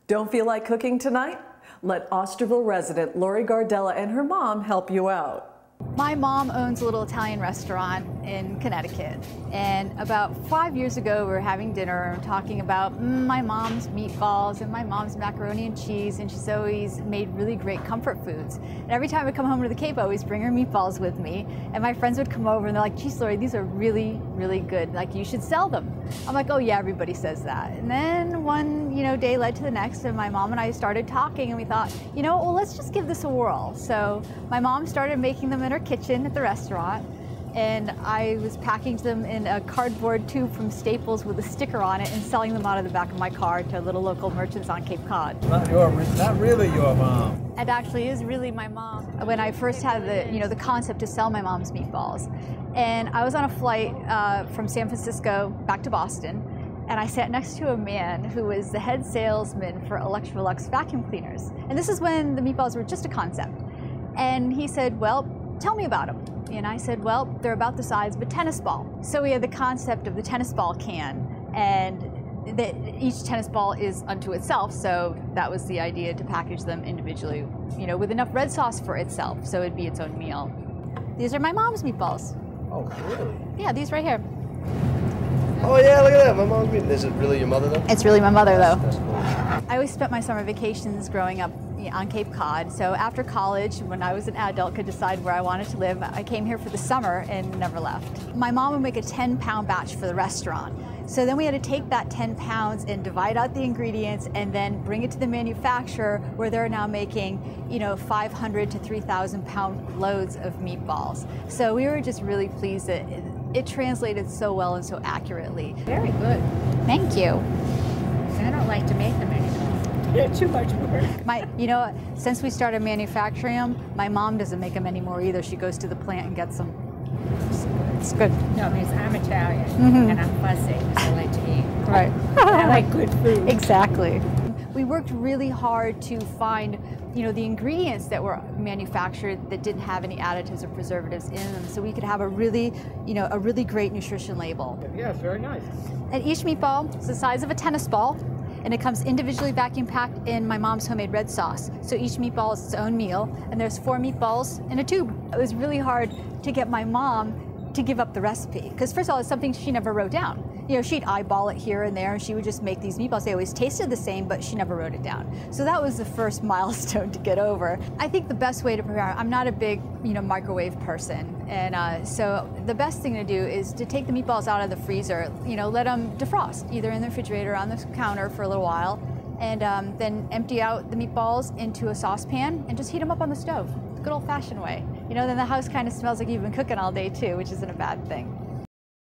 Don't feel like cooking tonight? Let Osterville resident Laurie Gardella and her mom help you out. My mom owns a little Italian restaurant in Connecticut, and about 5 years ago we were having dinner and talking about my mom's meatballs and my mom's macaroni and cheese, and she's always made really great comfort foods. And every time I come home to the Cape, I always bring her meatballs with me, and my friends would come over and they're like, geez, Laurie, these are really, really good. Like, you should sell them. I'm like, oh yeah, everybody says that. And then one day led to the next, and my mom and I started talking, and we thought, well, let's just give this a whirl. So my mom started making them in her kitchen at the restaurant, and I was packaging them in a cardboard tube from Staples with a sticker on it and selling them out of the back of my car to little local merchants on Cape Cod. Not really your mom. It actually is really my mom. When I first had the concept to sell my mom's meatballs, and I was on a flight from San Francisco back to Boston, and I sat next to a man who was the head salesman for Electrolux vacuum cleaners. And this is when the meatballs were just a concept. And he said, well, tell me about them. And I said, well, they're about the size of a tennis ball. So we had the concept of the tennis ball can, and that each tennis ball is unto itself, so that was the idea, to package them individually, with enough red sauce for itself, so it'd be its own meal. These are my mom's meatballs. Oh, really? Yeah, these right here. Oh yeah, look at that, my mom's meatballs. Is it really your mother though? It's really my mother though. That's cool. I always spent my summer vacations growing up on Cape Cod, so after college, when I was an adult, could decide where I wanted to live, I came here for the summer and never left. My mom would make a 10-pound batch for the restaurant. So then we had to take that 10 pounds and divide out the ingredients and then bring it to the manufacturer, where they're now making, 500 to 3,000 pound loads of meatballs. So we were just really pleased that it translated so well and so accurately. Very good. Thank you. I don't like to make them anymore. They're too much work. Since we started manufacturing them, my mom doesn't make them anymore either. She goes to the plant and gets them. It's good. No, because I'm Italian and I'm fussy, so I like to eat. Right. I like good food. Exactly. We worked really hard to find, the ingredients that were manufactured that didn't have any additives or preservatives in them, so we could have a really great nutrition label. Yeah, it's very nice. And each meatball is the size of a tennis ball, and it comes individually vacuum packed in my mom's homemade red sauce. So each meatball is its own meal, and there's 4 meatballs in a tube. It was really hard to get my mom to give up the recipe, because first of all, it's something she never wrote down. She'd eyeball it here and there, and she would just make these meatballs. They always tasted the same, but she never wrote it down. So that was the first milestone to get over. I think the best way to prepare, I'm not a big, microwave person, and so the best thing to do is to take the meatballs out of the freezer, let them defrost, either in the refrigerator or on the counter for a little while, and then empty out the meatballs into a saucepan and just heat them up on the stove. The good old-fashioned way. Then the house kind of smells like you've been cooking all day too, which isn't a bad thing.